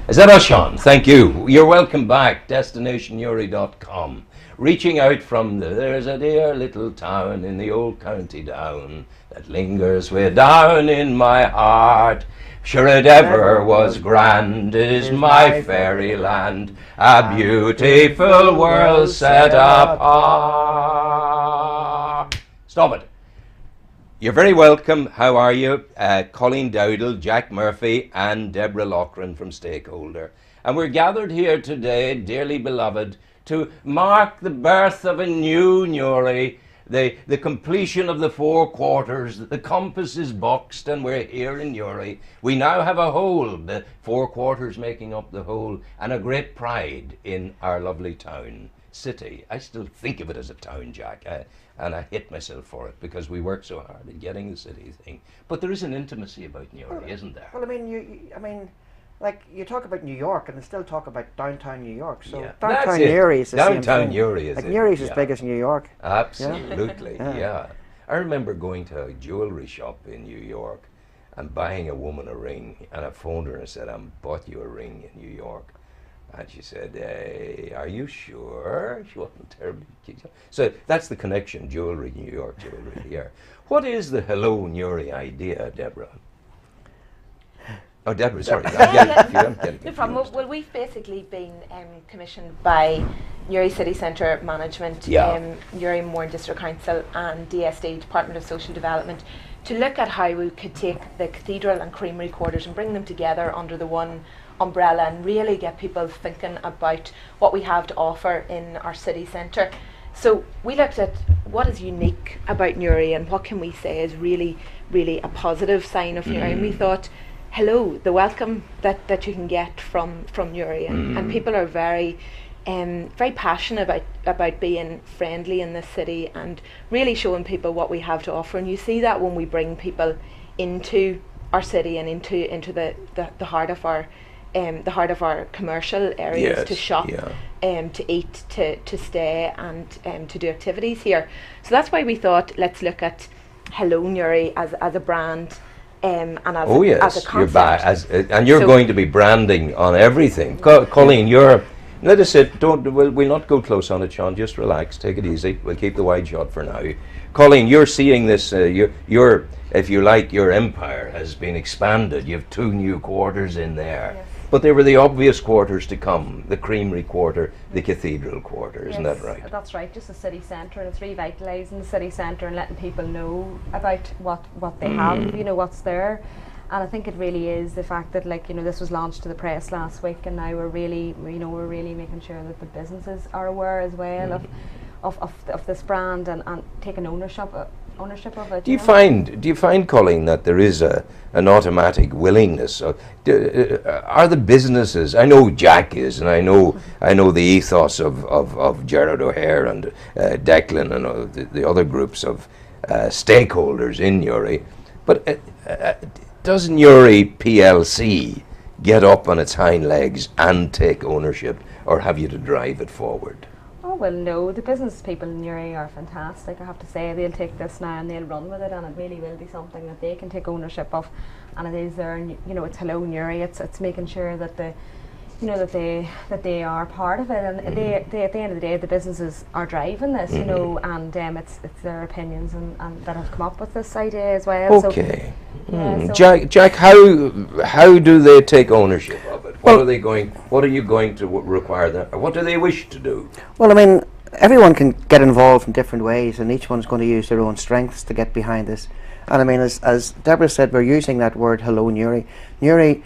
Is that us, Sean? Thank you. You're welcome back. DestinationNewry.com. Reaching out from there's a dear little town in the old County Down that lingers way down in my heart. Sure it ever was grand, it is my fairyland, a beautiful world set apart. Stop it. You're very welcome. How are you? Colleen Dowell, Jack Murphy and Deborah Loughran from Stakeholder. And we're gathered here today, dearly beloved, to mark the birth of a new Newry, the completion of the 4 quarters. The compass is boxed and we're here in Newry. We now have a whole, the 4 quarters making up the whole, and a great pride in our lovely town, city. I still think of it as a town, Jack, and I hate myself for it because we work so hard at getting the city thing. But there is an intimacy about Newry, isn't there? Well, I mean, like you talk about New York, and they still talk about downtown New York. So Yeah, downtown that's it. Newry is the same Downtown thing. Newry is like it, Newry's as yeah. big as New York. Absolutely, Yeah. yeah. I remember going to a jewellery shop in New York and buying a woman a ring, and I phoned her and said, I bought you a ring in New York. And she said, are you sure? She wasn't terribly keen. So that's the connection, jewellery, New York, jewellery here. What is the Hello Newry idea, Deborah? Oh, Deborah, sorry. I'm getting No problem. Well, we've basically been commissioned by Newry City Centre Management, Newry Mourne District Council and DSD, Department of Social Development, to look at how we could take the cathedral and creamery quarters and bring them together under the one umbrella and really get people thinking about what we have to offer in our city centre. So we looked at what is unique about Newry and what can we say is really, really a positive sign of Newry. And we thought, hello, the welcome that you can get from Newry, and people are very very passionate about being friendly in this city and really showing people what we have to offer. And you see that when we bring people into our city and into the heart of our commercial areas, to shop, to eat, to stay, and to do activities here. So that's why we thought, let's look at Hello Newry as a brand, and as a concept. And you're going to be branding on everything. Colleen, let us sit. We'll not go close on it, Sean. Just relax. Take it easy. We'll keep the wide shot for now. Colleen, you're seeing this. Your, if you like, your empire has been expanded. You have 2 new quarters in there. Yes. But they were the obvious quarters to come, the creamery quarter, the cathedral quarter, isn't that right? That's right, just the city centre, and it's revitalising the city centre and letting people know about what they have, what's there. And I think it really is the fact that, this was launched to the press last week, and now we're really making sure that the businesses are aware as well of this brand and taking ownership of it. Do you find, Colleen, that there is an automatic willingness? Are the businesses? I know Jack is, and I know the ethos of Gerard O'Hare and Declan and the other groups of stakeholders in Newry, but does Newry PLC get up on its hind legs and take ownership, or have you to drive it forward? Oh, well, no, the business people in Newry are fantastic. I have to say, they'll take this now and they'll run with it, and it really will be something that they can take ownership of. And it is there, it's Hello Newry. It's making sure that that they are part of it, and they at the end of the day, the businesses are driving this, and it's their opinions and that have come up with this idea as well. Okay. So, Jack, how do they take ownership of it? What are you going to require them? What do they wish to do? Well, I mean, everyone can get involved in different ways, and each one's going to use their own strengths to get behind this. And I mean, as Deborah said, we're using that word Hello Newry. Newry,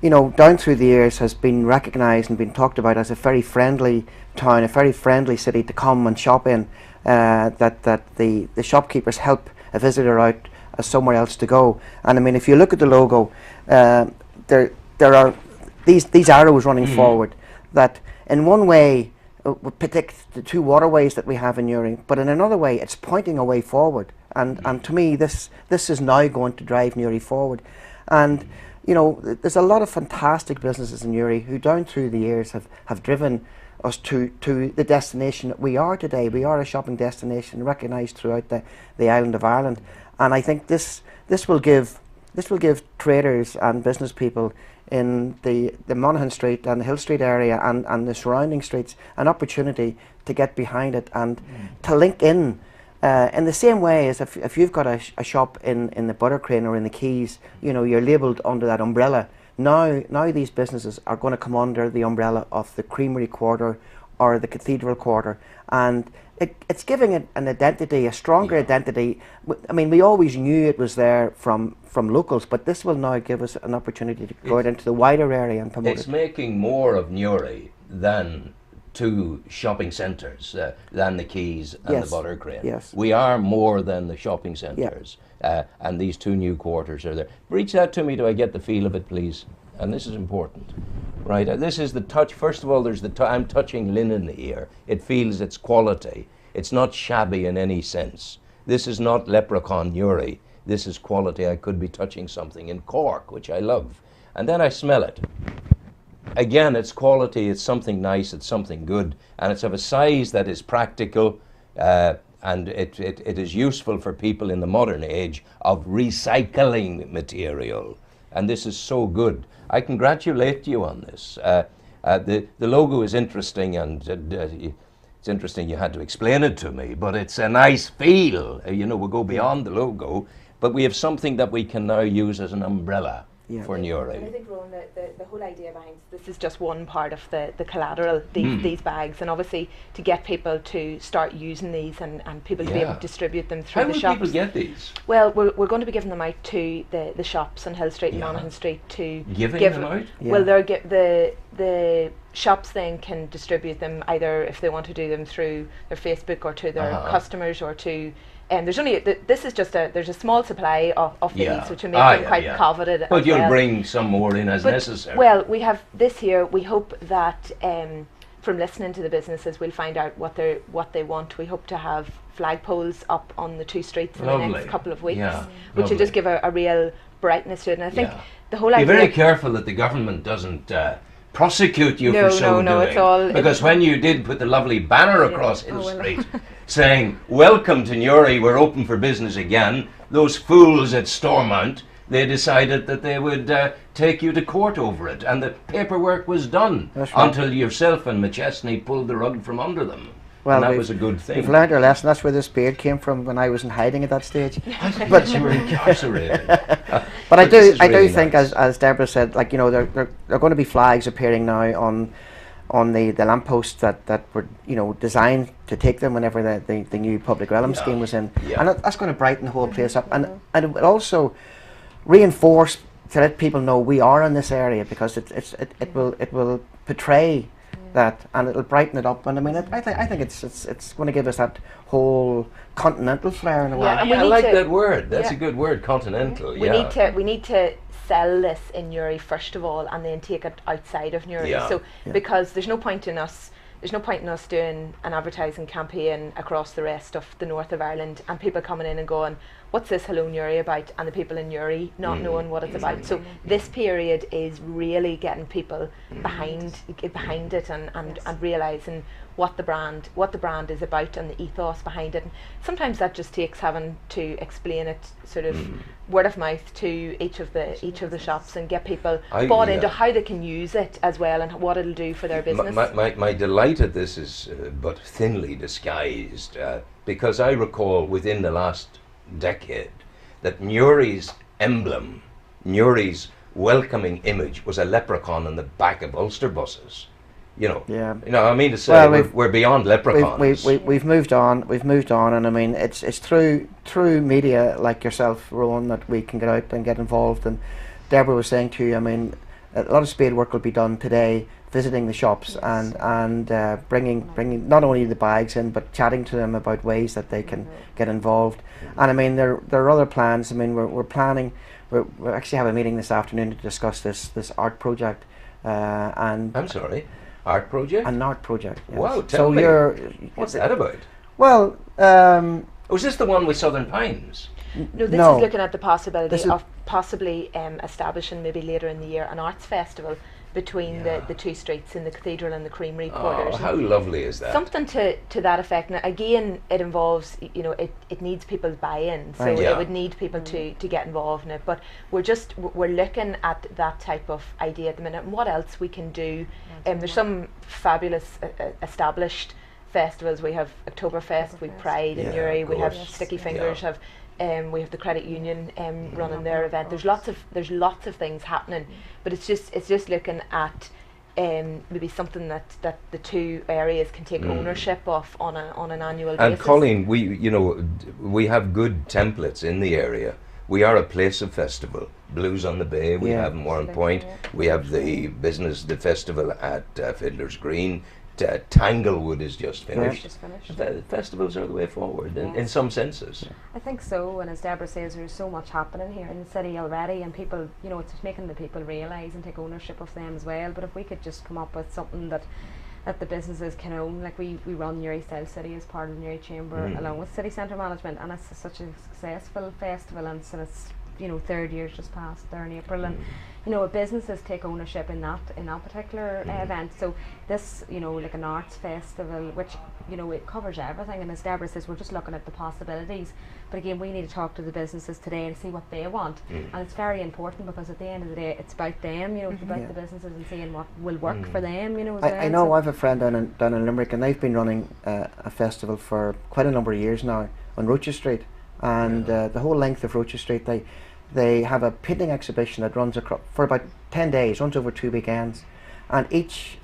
down through the years has been recognised and been talked about as a very friendly town, a very friendly city to come and shop in, that the shopkeepers help a visitor out as somewhere else to go. And I mean, if you look at the logo, there are these arrows running forward that in one way would predict the 2 waterways that we have in Newry, but in another way it's pointing a way forward. And to me, this is now going to drive Newry forward. And there's a lot of fantastic businesses in Newry who down through the years have driven us to the destination that we are today. We are a shopping destination recognised throughout the island of Ireland. And I think this will give this will give traders and business people in the Monaghan Street and the Hill Street area and the surrounding streets an opportunity to get behind it and to link in the same way as if you've got a shop in the Buttercrane or in the Quays, you know, you're labelled under that umbrella. Now these businesses are going to come under the umbrella of the Creamery Quarter or the Cathedral Quarter, and it's giving it an identity, a stronger identity. I mean, we always knew it was there from locals, but this will now give us an opportunity to go out into the wider area and promote it. It's making more of Newry than two shopping centres, than the Quays and the Buttercrane. Yes. We are more than the shopping centres, and these two new quarters are there. Reach out to me, do I get the feel of it, please? And this is important. Right, this is the touch. First of all, there's the I'm touching linen here. It feels its quality. It's not shabby in any sense. This is not Leprechaun Newry. This is quality. I could be touching something in Cork, which I love. And then I smell it. Again, it's quality. It's something nice. It's something good. And it's of a size that is practical, and it is useful for people in the modern age of recycling material. And this is so good. I congratulate you on this. The logo is interesting, and it's interesting you had to explain it to me, but it's a nice feel. You know, we'll go beyond the logo, but we have something that we can now use as an umbrella for Newry. And I think, Rowan, the whole idea behind this is just one part of the collateral, these bags, and obviously to get people to start using these and people to be able to distribute them through the shops. How will people get these? Well, we're going to be giving them out to the shops on Hill Street and Monaghan Street to give them out? Yeah. Well, the shops then can distribute them either if they want to do them through their Facebook or to their customers or to there's only this is just there's a small supply of these, which will make them quite coveted. But you'll bring some more in as necessary. Well, we have this year. We hope that from listening to the businesses, we'll find out what they want. We hope to have flagpoles up on the two streets in the next couple of weeks, which will just give a real brightness to it. And I think the whole idea. Be very careful that the government doesn't prosecute you for so doing. It's all because when you did put the lovely banner across Hill Street saying, "Welcome to Newry, we're open for business again," those fools at Stormont, they decided that they would take you to court over it, and the paperwork was done until yourself and McChesney pulled the rug from under them. Well, and that was a good thing. We've learned our lesson. That's where this beard came from when I was in hiding at that stage. But you were incarcerated. But I do really think, as Deborah said, like, you know, there are going to be flags appearing now on the lampposts that were, you know, designed to take them whenever the new public realm scheme was in, and that's going to brighten the whole place up, and it will also reinforce to let people know we are in this area, because it will portray that, and it'll brighten it up. And I mean, I think it's going to give us that whole continental flair in a way. I like that word. That's a good word, continental. We need to sell this in Newry first of all, and then take it outside of Newry. Because there's no point in us doing an advertising campaign across the rest of the north of Ireland and people coming in and going, "What's this Hello Newry about?" and the people in Newry not knowing what it's about. So this period is really getting people behind it and realising what the brand is about and the ethos behind it. And sometimes that just takes having to explain it sort of word of mouth to each of the shops and get people bought into how they can use it as well and what it'll do for their business. My delight at this is but thinly disguised, because I recall within the last decade that Newry's emblem, Newry's welcoming image, was a leprechaun in the back of Ulster buses. You know, I mean to say, we're beyond leprechauns. We've moved on, and I mean, it's through media like yourself, Rowan, that we can get out and get involved. And Deborah was saying to you, I mean, a lot of spade work will be done today, visiting the shops and bringing not only the bags in, but chatting to them about ways that they can get involved. And I mean, there are other plans. I mean, we're planning. We actually have a meeting this afternoon to discuss this art project. And I'm sorry. Art project? An art project. Yes. Wow, tell me. What's that about? Well, was this the one with Southern Pines? No, this is looking at the possibility of possibly establishing maybe later in the year an arts festival between the two streets in the Cathedral and the Creamery Oh, quarters. how lovely is that? Something to that effect. Now, again, it involves, it needs people's buy-in, so Right. Yeah. it would need people to get involved in it. But we're looking at that type of idea at the minute, and what else we can do. There's some fabulous established festivals. We have Oktoberfest, we have Pride in Yeah, Newry, of we have course. Sticky Yeah. Fingers, we have the Credit Union running their event. There's lots of things happening, but it's just looking at maybe something that the two areas can take ownership of on an annual And basis. Colleen, we have good templates in the area. We are a place of festival. Blues on the Bay, we Yeah. have Moran Absolutely, Point, yeah. we have the festival at Fiddler's Green. Tanglewood is just finished. Just finished. Festivals are the way forward in some senses. I think so, and as Deborah says, there's so much happening here in the city already, and people, it's making the people realise and take ownership of them as well. But if we could just come up with something that the businesses can own, like we run Newry Style City as part of the Newry Chamber along with City Centre Management, and it's such a successful festival, and so it's 3rd year's just passed there in April, and businesses take ownership in that particular event. So this, like an arts festival, which it covers everything, and as Deborah says, we're just looking at the possibilities. But again, we need to talk to the businesses today and see what they want, and it's very important, because at the end of the day, it's about them. It's about the businesses and seeing what will work for them. As I well. know So I have a friend down in Limerick, and they've been running a festival for quite a number of years now on Rocher Street, and the whole length of Rocher Street, they have a painting exhibition that runs across for about 10 days, runs over 2 weekends, and each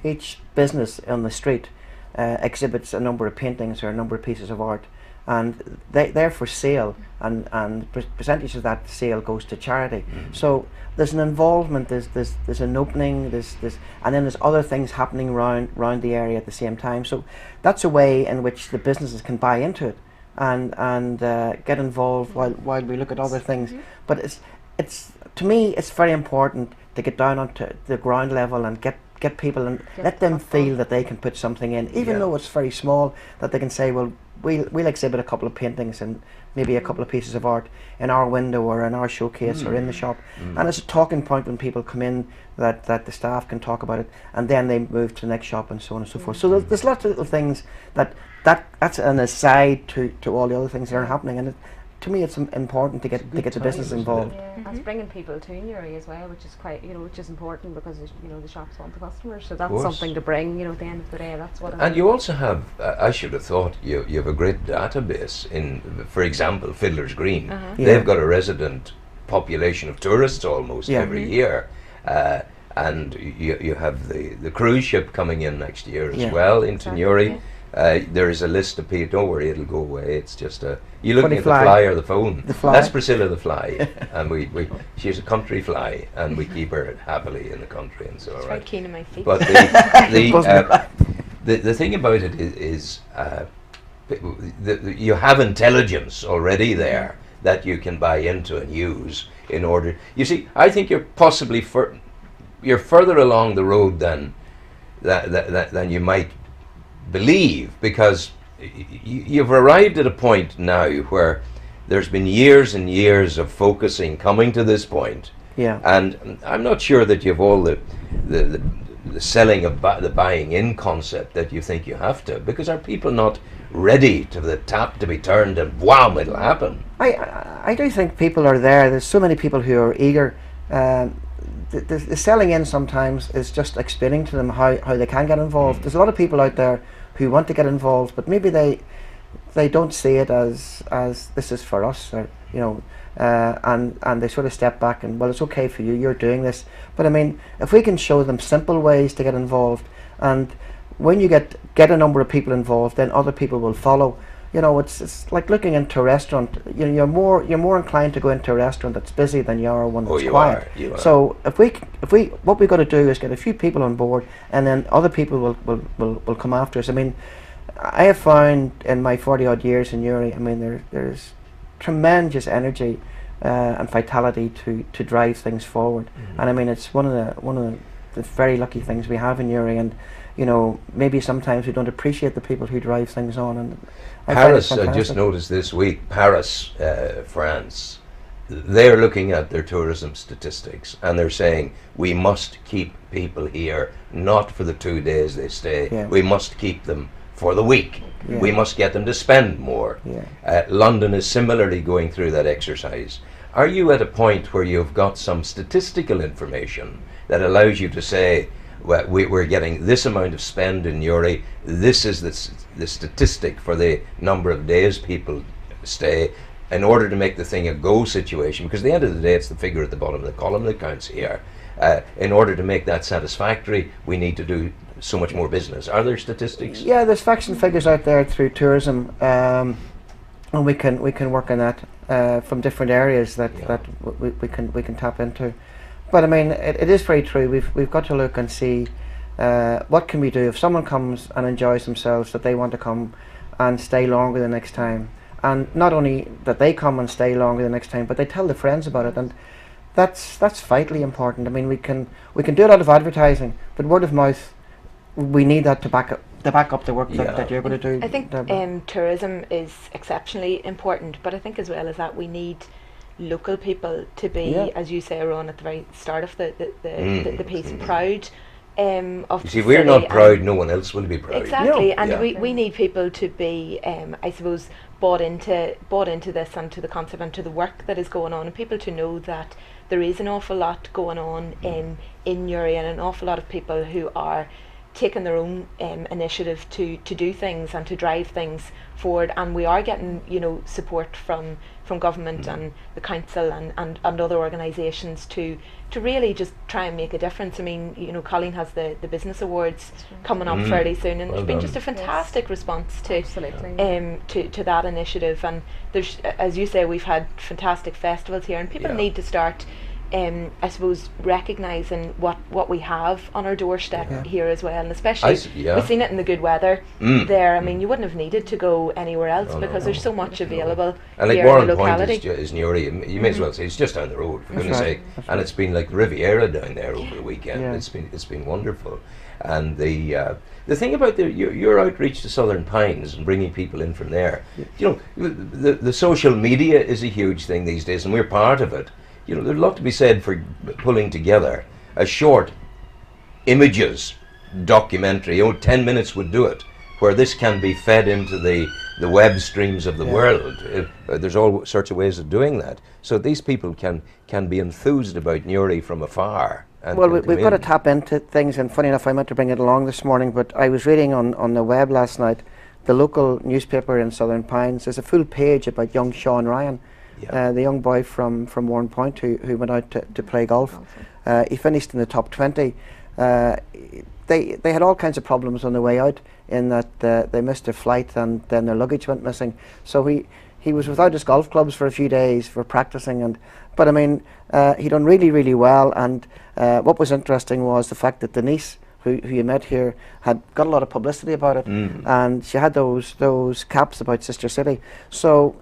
business on the street exhibits a number of paintings or a number of pieces of art, and they're for sale, and percentage of that sale goes to charity. So there's an involvement, there's an opening, there's and then there's other things happening round the area at the same time. So that's a way in which the businesses can buy into it and get involved while we look at other things. But it's to me, it's very important to get down onto the ground level and get people and let them feel that they can put something in, even though it's very small, that they can say, well, we'll exhibit a couple of paintings and maybe a couple of pieces of art in our window or in our showcase or in the shop, and it's a talking point when people come in, that the staff can talk about it, and then they move to the next shop and so on and so forth. So there's lots of little things that's an aside to all the other things that are happening, and to me, it's important to get the business involved. Yeah, it's bringing people to Newry as well, which is quite, which is important, because the shops want the customers, so that's something to bring. At the end of the day, that's what. And you also have, I should have thought, you have a great database in, for example, Fiddler's Green. They've got a resident population of tourists almost every year, and you have the cruise ship coming in next year as well into Newry. There is a list of people. Don't worry, it'll go away. It's just you looking at the fly or the phone. The fly. That's Priscilla the fly, and she's a country fly, and we keep her happily in the country, and so It's all very right. keen on my feet. But the thing about it is you have intelligence already there that you can buy into and use in order. You see, I think you're possibly you're further along the road than you might believe, because you've arrived at a point now where there's been years and years of focusing coming to this point, and I'm not sure that you've all the selling of the buying in concept that you think you have to, because are people not ready to the tap to be turned and wham, it'll happen? I do think people are there. There's so many people who are eager. The selling in sometimes is just explaining to them how they can get involved. There's a lot of people out there who want to get involved, but maybe they don't see it as this is for us, or and they sort of step back and, well, it's okay for you, you're doing this. But I mean, if we can show them simple ways to get involved, and when you get a number of people involved, then other people will follow. It's like looking into a restaurant. You're more inclined to go into a restaurant that's busy than you are one that's quiet. You are. So if we what we've got to do is get a few people on board, and then other people will come after us. I mean, I have found in my 40 odd years in Newry, I mean, there's tremendous energy and vitality to drive things forward, and I mean, it's one of the very lucky things we have in Newry, and maybe sometimes we don't appreciate the people who drive things on. And Paris, I just noticed this week, Paris, France, they're looking at their tourism statistics and they're saying we must keep people here not for the 2 days they stay. Yeah. We must keep them for the week. Yeah. We must get them to spend more. Yeah. London is similarly going through that exercise. Are you at a point where you've got some statistical information that allows you to say, well, we're getting this amount of spend in Newry, this is the statistic for the number of days people stay, in order to make the thing a go situation? Because at the end of the day, it's the figure at the bottom of the column that counts here. In order to make that satisfactory, we need to do so much more business. Are there statistics? Yeah, there's facts and figures out there through tourism, and we can work on that from different areas that we can tap into. But I mean, it is very true. We've got to look and see what can we do if someone comes and enjoys themselves, that they want to come and stay longer the next time. And not only that they come and stay longer the next time, but they tell their friends about it, and that's vitally important. I mean, we can do a lot of advertising, but word of mouth, we need that to back up the work that you're going to do. I think tourism is exceptionally important, but I think as well as that, we need local people to be, as you say, Ron, at the very start of the piece, proud. Of you see, we're not proud, no one else will be proud. Exactly, and we need people to be, I suppose, bought into this and to the concept and to the work that is going on, and people to know that there is an awful lot going on in Newry, and an awful lot of people who are taking their own initiative to do things and to drive things forward, and we are getting support from government and the council and other organisations to really just try and make a difference. I mean, Colleen has the business awards coming up fairly soon, and there's been just a fantastic response to that initiative. And there's, as you say, we've had fantastic festivals here, and people need to start I suppose recognising what we have on our doorstep here as well, and especially we've seen it in the good weather there. I mean, you wouldn't have needed to go anywhere else because there's so much available and like here Warren in the locality. Point is Newry. You may as well say it's just down the road, for goodness sake. And it's been like Riviera down there over the weekend. It's been wonderful. And the thing about your outreach to Southern Pines and bringing people in from there, the social media is a huge thing these days, and we're part of it. There's a lot to be said for pulling together a short images documentary. 10 minutes would do it, where this can be fed into the web streams of the world. There's all sorts of ways of doing that, so these people can be enthused about Newry from afar. Well, we've got to tap into things, and funny enough, I meant to bring it along this morning, but I was reading on the web last night, the local newspaper in Southern Pines. There's a full page about young Sean Ryan. The young boy from Warren Point who went out to play golf. He finished in the top 20. They had all kinds of problems on the way out, in that they missed their flight and then their luggage went missing. So he was without his golf clubs for a few days for practicing. But I mean, he done really, really well. And what was interesting was the fact that Denise, who you met here, had got a lot of publicity about it, and she had those caps about Sister City. So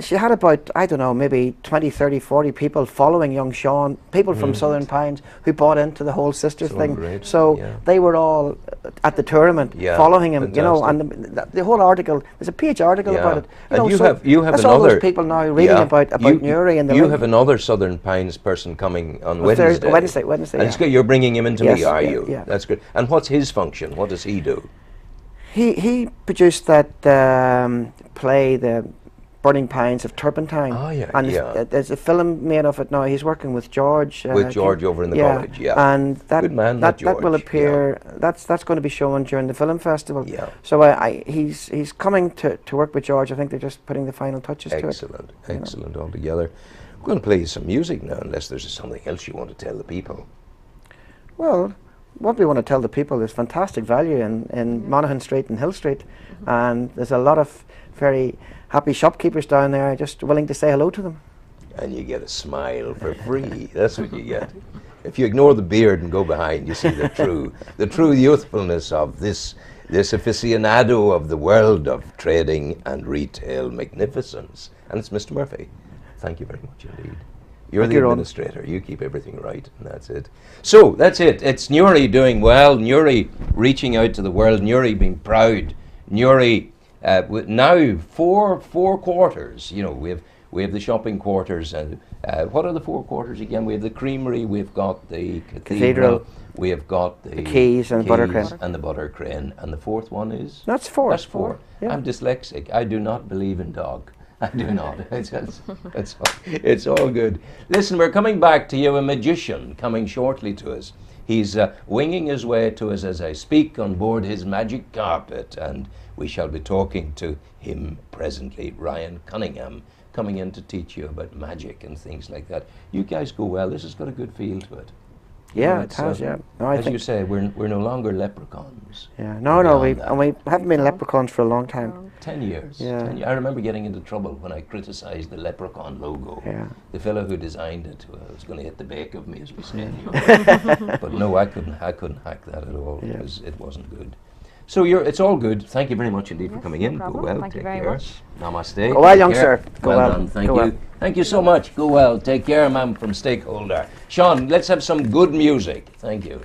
she had about, I don't know, maybe 20, 30, 40 people following young Sean, people from Southern Pines who bought into the whole Sisters thing. Great. So they were all at the tournament following him, fantastic. And the whole article, there's a page article about it. And you have that's another, all those people now reading about Newry. And you have another Southern Pines person coming on Wednesday. Wednesday. And you're bringing him into me, are you? Yeah. That's good. And what's his function? What does he do? He produced that play, the Burning Pines of Turpentine. There's a film made of it now. He's working with George. With George over in the college, And that, good man, that will appear. That's going to be shown during the film festival. So he's coming to work with George. I think they're just putting the final touches to it. Excellent altogether. We're going to play some music now, unless there's something else you want to tell the people. Well, what we want to tell the people is fantastic value in Monaghan Street and Hill Street, and there's a lot of very happy shopkeepers down there just willing to say hello to them. And you get a smile for free. That's what you get. If you ignore the beard and go behind, you see the true youthfulness of this aficionado of the world of trading and retail magnificence. And it's Mr. Murphy. Thank you very much indeed. You're the administrator. You keep everything right, and that's it. So that's it. It's Newry doing well. Newry reaching out to the world. Newry being proud. Newry with now four quarters. We have the shopping quarters. And what are the 4 quarters again? We have the creamery. We've got the cathedral. We have got the Quays and Buttercrane. And the Buttercrane. And the 4th one is? That's 4. That's 4. Yeah. I'm dyslexic. I do not believe in dog. I do not. It's all good. Listen, we're coming back to you, a magician coming shortly to us. He's winging his way to us as I speak on board his magic carpet, and we shall be talking to him presently. Ryan Cunningham coming in to teach you about magic and things like that. You guys go well. This has got a good feel to it. Yeah, it has, yeah. No, as you say, we're no longer leprechauns. Yeah, no, we haven't been leprechauns for a long time. 10 years. Yeah. 10 years. I remember getting into trouble when I criticised the leprechaun logo. Yeah. The fellow who designed it was going to hit the bake of me, as we say. But no, I couldn't hack that at all because it wasn't good. So it's all good. Thank you very much indeed for coming in. Problem. Go well. Thank Take you very care. much. Namaste. Go well, Take young care. sir. Go well well. done. Thank Go you. well. Thank you so much. Go well. Take care, ma'am, from Stakeholder. Sean, let's have some good music. Thank you.